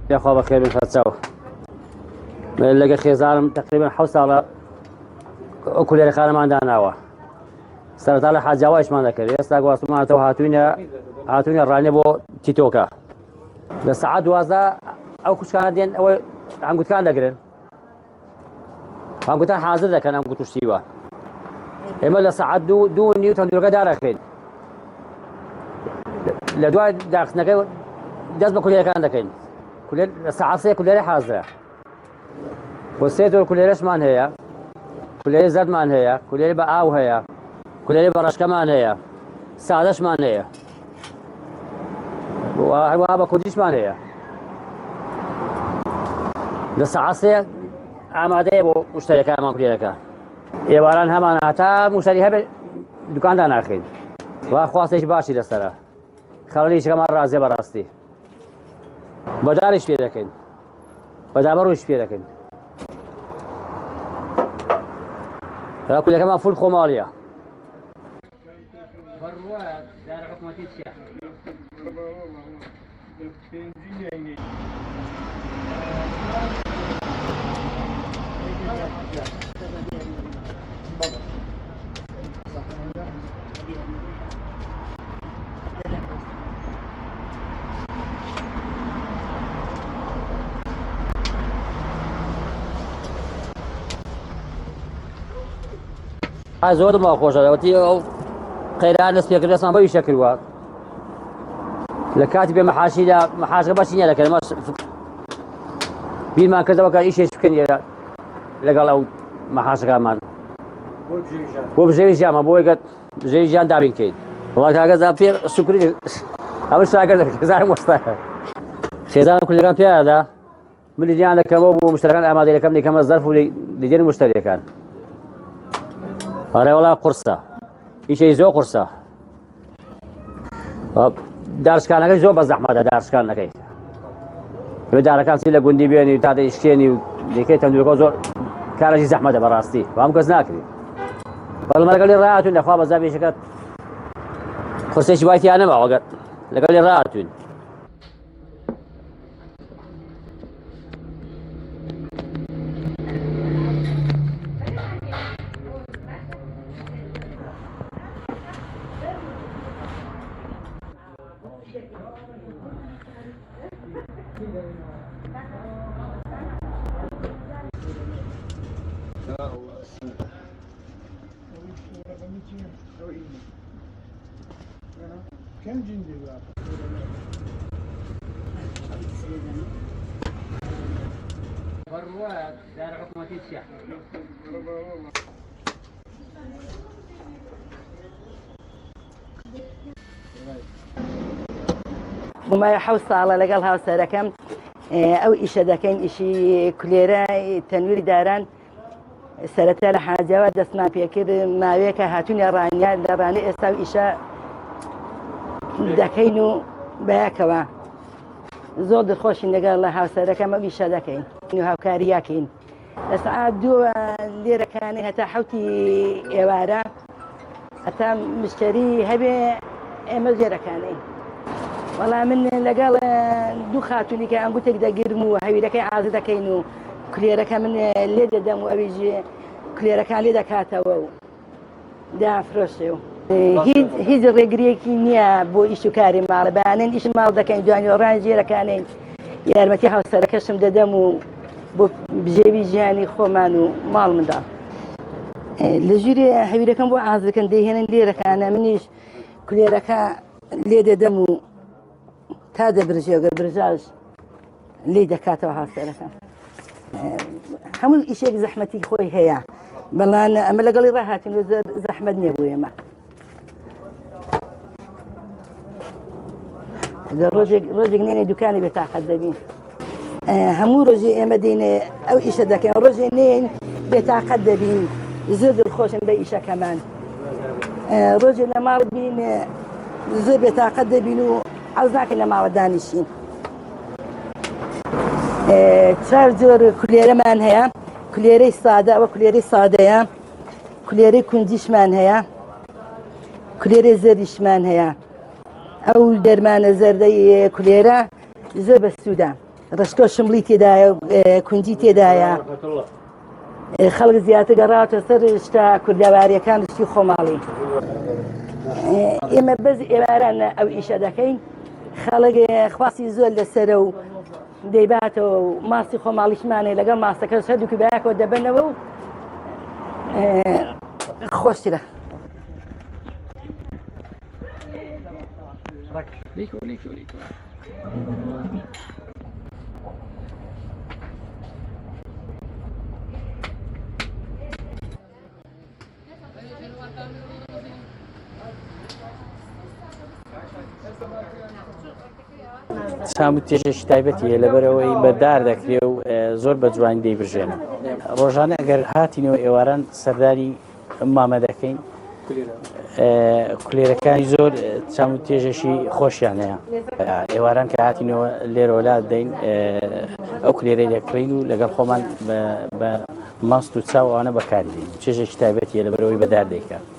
يا أخوة بخير من فتساو لقى خيزان تقريبا حوصلة كل رخانة ما عندها ناوة صارت على حاجة وايش ما ذكر يستا قواسو ما تو هاتوني الراني بو تيتوكا بس عاد وازا أو كش كان دين أو عم قلت كان ذكرن عم قلت حاضر ذكر عم قلت وشيوا إما لساعد دو نيوتن درجة دارخين لدوا دارخنا كي جذب كل كان ذكرن كل ساعة كل حاضرة والسيتور كل رش مان هي كل زاد مان هي كل بقاو هي كل برش كمان هي سادش مان هي وهذا كوديش مان هي لساعة آماده بو مشتركة ما كليركا يباران همان حتى مشتريها بدكان دان آخر وخواستش باشي لسرا خلاليش كمان رازي براستي بدارش بيركن بدابروش بيركن لا كل كمان فول خمالية بروا دار حكومتي الشيخ زود ما خوش وتي خيران ناس بيقدر اسمع بأي شكل واحد لكاتب محاشي لا محاشي باشيني لكن ما بما كذا وكان إيش يشكني لقال أو محاشي كمان وبجيجان ما بوي جيجان دابين كيد والله كذا في شكري أول شيء كذا مستحيل خيزان كل كان فيها هذا من اللي عندك كم أبو مشتركان أمادي لكم كم الظرف ولجين مشتركان أرى ولا قرصة إيش يزو قرصة دارش كان كذي زو بزحمة دارش كان كذي بدار كان سيلا جندي بيني وتعطي إشكيني لكي تندو كوزو كارجي زحمة براستي فهم كذناكري والله ما قال لي رأيتون أخوة بزاف شكت قرصة شويتي أنا ما وقت لقال لي رأيتون كم جندي بقى؟ بروا دار حكومتي الشيخ وما يحوص على لقالها سركم أو إيش هذا كان إشي كليرة تنوير داران سرتها لحاجة ودسنا في كده ما ويك هاتوني رانيا لراني استوى إيشا دكينو بياكوا زود خوش نقال لها سركم أو إيش هذا كان إنه هاكارياكين بس عادوا اللي ركاني هتا حوتي إوارا هتا مشتري هبي مزجر كاني والله من لقال دو خاتوني كان قلت لك دقيرمو هاي لك عازي دكينو كليرة كان من ليد دم وأبيجي كليرة كان ليد كاتو دا فروشيو هيز الرجريكي نيا بو إيشو كاري مال بانين إيش مال دكين دواني ورانجي ركانين يا رمتي حوس ركشم ددمو بو بجيبي جاني خومانو مال من دا لجوري هاي لكن بو عازي كان ديهن ليرة كان منيش كليرة كان ليد دمو هذا برجع برجاج لي دكاتره هالسلفه حمل إشي زحمتي خوي هي بالله أنا أما لقى لي راحت إنه زحمتني أبويا ما الرجل نيني دكاني بتاع خدامين همو رجل مدينة أو إيش ذاك رجل نين بتاع خدامين زود الخوشن بإيشة كمان رجل ما ربين زود بتاع خدامينو عاوزناك إنه ما ودانيشين تشارجر كليرة مان هي كليرة سادة وكليرة سادة كليرة كنديش مان هي كليرة زردش مان هي أو درمان زردي كليرة زب السودان ڕشتۆ شملی تێدایە و کونجی تێدایە خەڵک زیاتر گەڕاتە سەر شتا کوردەواریەکان شتی خۆماڵی ئێمە بەس ئێواران ئەو ئیشە دەکەین خەڵک خواسی زۆر لەسەرە و دەیباتەوە و ماسی خۆماڵیشمانێ لەگەڵ ماسەکە هەردووکو بەیەکەوە دەبنەوە و خۆشترە سامو تێژێکی تایبەتیە لەبەرەوەی بەدار دەکرێ و زۆر بە جوانی دەیبژێنە ڕۆژانە ئەگەر هاتینەوە ئێواران سەرداری مامە دەکەین کولێرەکانی زۆر سامو تێژێکی خۆشیان هەیە ئێواران کە هاتینەوە لێرەوەلا دەین ئەو کولێرەی دەکڕین و لەگەڵ خۆمان بە ماست و چاو ئەوانە بەکاردین چێژێکی تایبەتیە لەبەرەوەی بەدار دەیکات